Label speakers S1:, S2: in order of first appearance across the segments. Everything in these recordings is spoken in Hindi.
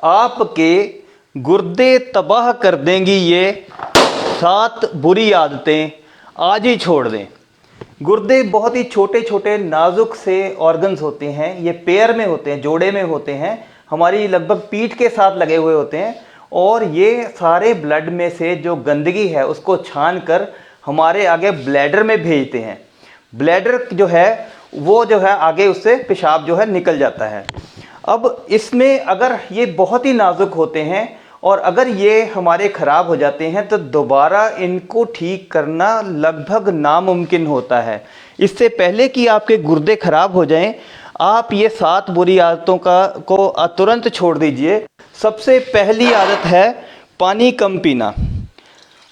S1: आपके गुर्दे तबाह कर देंगी ये 7 बुरी आदतें, आज ही छोड़ दें। गुर्दे बहुत ही छोटे छोटे नाजुक से ऑर्गन्स होते हैं, ये पेयर में होते हैं, जोड़े में होते हैं, हमारी लगभग पीठ के साथ लगे हुए होते हैं और ये सारे ब्लड में से जो गंदगी है उसको छान कर हमारे आगे ब्लैडर में भेजते हैं। ब्लैडर जो है वो जो है आगे उससे पेशाब जो है निकल जाता है। अब इसमें अगर ये बहुत ही नाजुक होते हैं और अगर ये हमारे ख़राब हो जाते हैं तो दोबारा इनको ठीक करना लगभग नामुमकिन होता है। इससे पहले कि आपके गुर्दे ख़राब हो जाएं, आप ये 7 बुरी आदतों को तुरंत छोड़ दीजिए। सबसे पहली आदत है पानी कम पीना।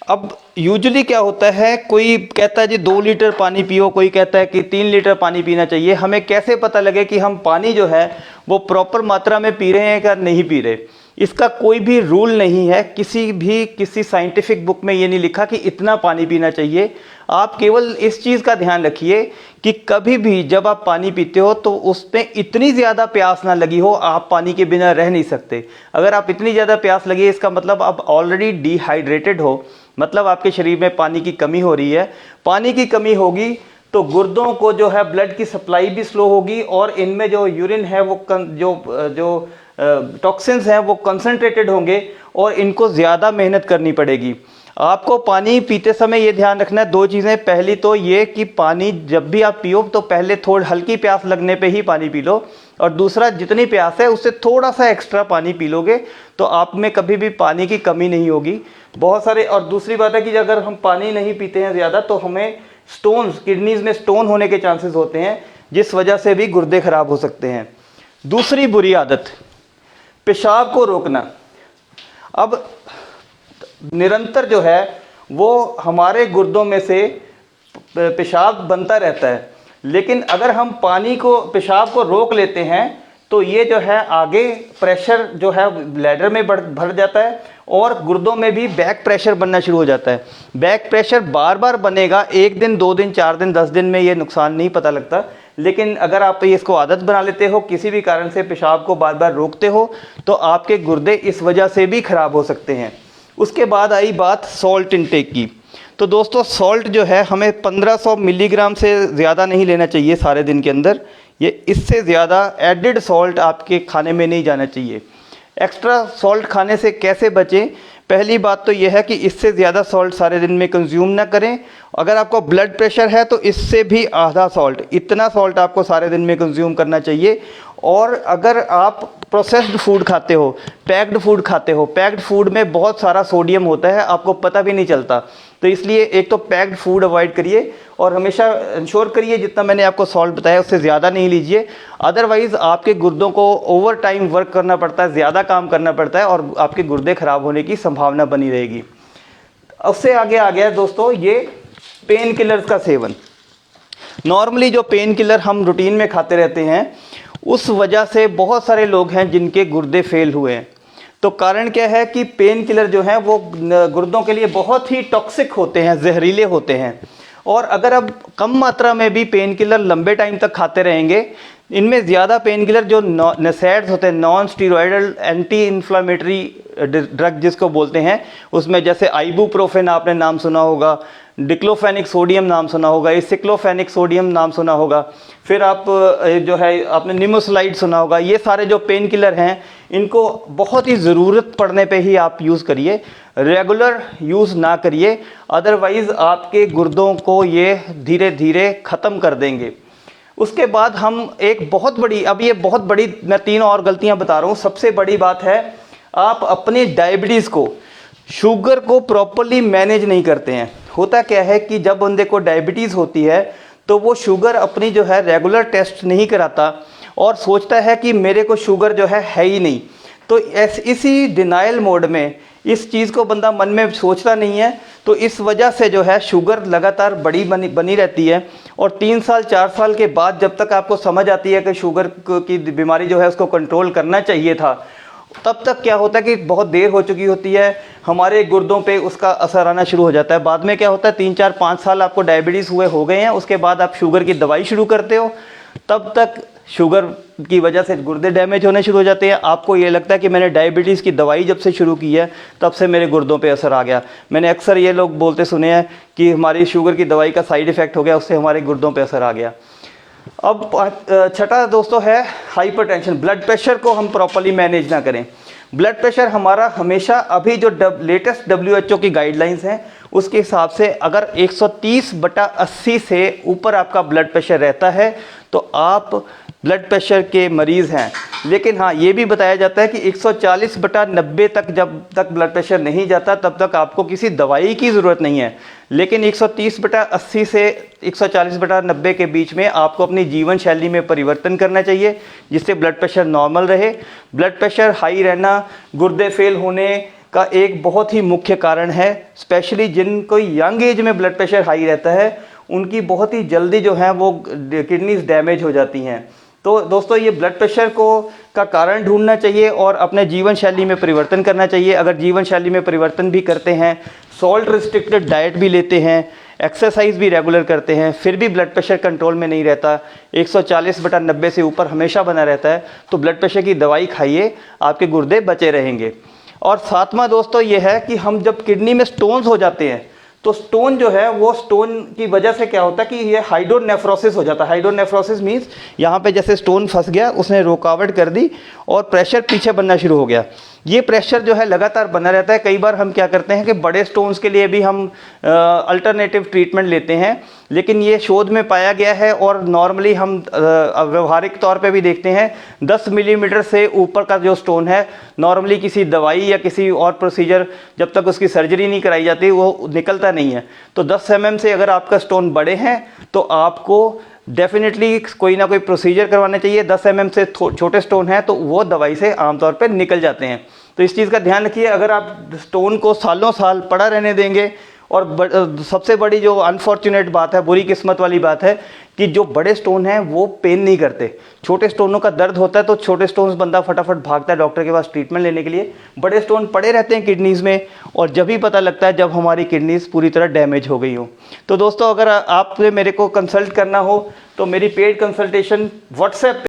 S1: अब यूजुअली क्या होता है, कोई कहता है जी 2 लीटर पानी पियो, कोई कहता है कि 3 लीटर पानी पीना चाहिए। हमें कैसे पता लगे कि हम पानी जो है वो प्रॉपर मात्रा में पी रहे हैं या नहीं पी रहे? इसका कोई भी रूल नहीं है, किसी साइंटिफिक बुक में ये नहीं लिखा कि इतना पानी पीना चाहिए। आप केवल इस चीज़ का ध्यान रखिए कि कभी भी जब आप पानी पीते हो तो उसमें इतनी ज़्यादा प्यास ना लगी हो, आप पानी के बिना रह नहीं सकते। अगर आप इतनी ज़्यादा प्यास लगी है इसका मतलब आप ऑलरेडी डिहाइड्रेटेड हो, मतलब आपके शरीर में पानी की कमी हो रही है। पानी की कमी होगी तो गुर्दों को जो है ब्लड की सप्लाई भी स्लो होगी और इनमें जो यूरिन है वो जो टॉक्सिन्स हैं वो कंसंट्रेटेड होंगे और इनको ज़्यादा मेहनत करनी पड़ेगी। आपको पानी पीते समय ये ध्यान रखना है 2 चीज़ें। पहली तो ये कि पानी जब भी आप पियो तो पहले थोड़ी हल्की प्यास लगने पे ही पानी पी लो, और दूसरा जितनी प्यास है उससे थोड़ा सा एक्स्ट्रा पानी पी लोगे तो आप में कभी भी पानी की कमी नहीं होगी। बहुत सारे, और दूसरी बात है कि अगर हम पानी नहीं पीते हैं ज़्यादा तो हमें स्टोन्स, किडनीज में स्टोन होने के चांसेस होते हैं, जिस वजह से भी गुर्दे खराब हो सकते हैं। दूसरी बुरी आदत, पेशाब को रोकना। अब निरंतर जो है वो हमारे गुर्दों में से पेशाब बनता रहता है, लेकिन अगर हम पेशाब को रोक लेते हैं तो ये जो है आगे प्रेशर जो है ब्लैडर में भर जाता है और गुर्दों में भी बैक प्रेशर बनना शुरू हो जाता है। बैक प्रेशर बार बार बनेगा, 1 दिन 2 दिन 4 दिन 10 दिन में ये नुकसान नहीं पता लगता, लेकिन अगर आप इसको आदत बना लेते हो, किसी भी कारण से पेशाब को बार बार रोकते हो तो आपके गुर्दे इस वजह से भी खराब हो सकते हैं। उसके बाद आई बात सॉल्ट इंटेक की। तो दोस्तों सॉल्ट जो है हमें 1500 मिलीग्राम से ज़्यादा नहीं लेना चाहिए सारे दिन के अंदर। ये इससे ज़्यादा एडिड सॉल्ट आपके खाने में नहीं जाना चाहिए। एक्स्ट्रा सॉल्ट खाने से कैसे बचें? पहली बात तो यह है कि इससे ज़्यादा सॉल्ट सारे दिन में कंज्यूम ना करें। अगर आपको ब्लड प्रेशर है तो इससे भी आधा सॉल्ट, इतना सॉल्ट आपको सारे दिन में कंज्यूम करना चाहिए। और अगर आप प्रोसेस्ड फूड खाते हो, पैक्ड फूड खाते हो, पैक्ड फूड में बहुत सारा सोडियम होता है, आपको पता भी नहीं चलता। तो इसलिए एक तो पैक्ड फूड अवॉइड करिए और हमेशा इंश्योर करिए जितना मैंने आपको सॉल्ट बताया उससे ज़्यादा नहीं लीजिए। अदरवाइज़ आपके गुर्दों को ओवर टाइम वर्क करना पड़ता है, ज़्यादा काम करना पड़ता है और आपके गुर्दे ख़राब होने की संभावना बनी रहेगी। उससे आगे आ गया दोस्तों ये पेन किलर्स का सेवन। नॉर्मली जो पेन किलर हम रूटीन में खाते रहते हैं उस वजह से बहुत सारे लोग हैं जिनके गुर्दे फेल हुए हैं। तो कारण क्या है कि पेन किलर जो हैं वो गुर्दों के लिए बहुत ही टॉक्सिक होते हैं, जहरीले होते हैं। और अगर अब कम मात्रा में भी पेन किलर लंबे टाइम तक खाते रहेंगे, इनमें ज़्यादा पेन किलर जो नसेड्स होते हैं, non steroidal anti inflammatory drug जिसको बोलते हैं, उसमें जैसे आइबुप्रोफेन आपने नाम सुना होगा, डिक्लोफेनिक सोडियम नाम सुना होगा, एसिक्लोफेनिक सोडियम नाम सुना होगा, फिर आप जो है आपने निमोसलाइड सुना होगा। ये सारे जो पेन किलर हैं इनको बहुत ही ज़रूरत पड़ने पे ही आप यूज़ करिए, रेगुलर यूज़ ना करिए, अदरवाइज़ आपके गुर्दों को ये धीरे धीरे ख़त्म कर देंगे। उसके बाद हम एक बहुत बड़ी, अब ये बहुत बड़ी, मैं 3 और गलतियां बता रहा हूँ। सबसे बड़ी बात है आप अपनी डायबिटीज़ को, शुगर को प्रॉपरली मैनेज नहीं करते हैं। होता क्या है कि जब बंदे को डायबिटीज़ होती है तो वो शुगर अपनी जो है रेगुलर टेस्ट नहीं कराता और सोचता है कि मेरे को शुगर जो है ही नहीं। तो इसी डिनाइल मोड में इस चीज़ को बंदा मन में सोचता नहीं है, तो इस वजह से जो है शुगर लगातार बनी रहती है। और 3 साल 4 साल के बाद जब तक आपको समझ आती है कि शुगर की बीमारी जो है उसको कंट्रोल करना चाहिए था, तब तक क्या होता है कि बहुत देर हो चुकी होती है, हमारे गुर्दों पे उसका असर आना शुरू हो जाता है। बाद में क्या होता है 3 4 5 साल आपको डायबिटीज़ हुए हो गए हैं, उसके बाद आप शुगर की दवाई शुरू करते हो, तब तक शुगर की वजह से गुर्दे डैमेज होने शुरू हो जाते हैं। आपको ये लगता है कि मैंने डायबिटीज़ की दवाई जब से शुरू की है तब से मेरे गुर्दों पे असर आ गया। मैंने अक्सर ये लोग बोलते सुने हैं कि हमारी शुगर की दवाई का साइड इफ़ेक्ट हो गया, उससे हमारे गुर्दों पे असर आ गया। अब छठा दोस्तों है हाइपरटेंशन। ब्लड प्रेशर को हम प्रॉपर्ली मैनेज ना करें। ब्लड प्रेशर हमारा हमेशा अभी जो लेटेस्ट WHO की गाइडलाइंस हैं उसके हिसाब से अगर 130/80 से ऊपर आपका ब्लड प्रेशर रहता है तो आप ब्लड प्रेशर के मरीज़ हैं। लेकिन हाँ, ये भी बताया जाता है कि 140/90 तक जब तक ब्लड प्रेशर नहीं जाता तब तक आपको किसी दवाई की ज़रूरत नहीं है। लेकिन 130/80 से 140/90 के बीच में आपको अपनी जीवन शैली में परिवर्तन करना चाहिए जिससे ब्लड प्रेशर नॉर्मल रहे। ब्लड प्रेशर हाई रहना गुर्दे फेल होने का एक बहुत ही मुख्य कारण है। स्पेशली जिनको यंग एज में ब्लड प्रेशर हाई रहता है उनकी बहुत ही जल्दी जो है वो किडनीज डैमेज हो जाती हैं। तो दोस्तों ये ब्लड प्रेशर का कारण ढूंढना चाहिए और अपने जीवन शैली में परिवर्तन करना चाहिए। अगर जीवन शैली में परिवर्तन भी करते हैं, सॉल्ट रिस्ट्रिक्टेड डाइट भी लेते हैं, एक्सरसाइज भी रेगुलर करते हैं, फिर भी ब्लड प्रेशर कंट्रोल में नहीं रहता, 140/90 से ऊपर हमेशा बना रहता है, तो ब्लड प्रेशर की दवाई खाइए, आपके गुर्दे बचे रहेंगे। और सातवां दोस्तों ये है कि हम जब किडनी में स्टोन्स हो जाते हैं तो स्टोन जो है वो स्टोन की वजह से क्या होता है कि ये हाइड्रोनेफ्रोसिस हो जाता है। हाइड्रोनेफ्रोसिस मीन्स यहाँ पे जैसे स्टोन फंस गया, उसने रुकावट कर दी और प्रेशर पीछे बनना शुरू हो गया। ये प्रेशर जो है लगातार बना रहता है। कई बार हम क्या करते हैं कि बड़े स्टोन्स के लिए भी हम अल्टरनेटिव ट्रीटमेंट लेते हैं, लेकिन ये शोध में पाया गया है और नॉर्मली हम व्यवहारिक तौर पे भी देखते हैं 10 मिलीमीटर से ऊपर का जो स्टोन है नॉर्मली किसी दवाई या किसी और प्रोसीजर जब तक उसकी सर्जरी नहीं कराई जाती वो निकलता नहीं है। तो 10 mm से अगर आपका स्टोन बड़े हैं तो आपको डेफिनेटली कोई ना कोई प्रोसीजर करवाना चाहिए। 10 mm से छोटे स्टोन हैं तो वो दवाई से आमतौर पर निकल जाते हैं। तो इस चीज़ का ध्यान रखिए। अगर आप स्टोन को सालों साल पड़ा रहने देंगे, और सबसे बड़ी जो अनफॉर्चुनेट बात है, बुरी किस्मत वाली बात है कि जो बड़े स्टोन हैं वो पेन नहीं करते। छोटे स्टोनों का दर्द होता है तो छोटे स्टोन्स बंदा फटाफट भागता है डॉक्टर के पास ट्रीटमेंट लेने के लिए। बड़े स्टोन पड़े रहते हैं किडनीज़ में और जब ही पता लगता है जब हमारी किडनीज़ पूरी तरह डैमेज हो गई हो। तो दोस्तों अगर आपने मेरे को कंसल्ट करना हो तो मेरी पेड कंसल्टेशन व्हाट्सएप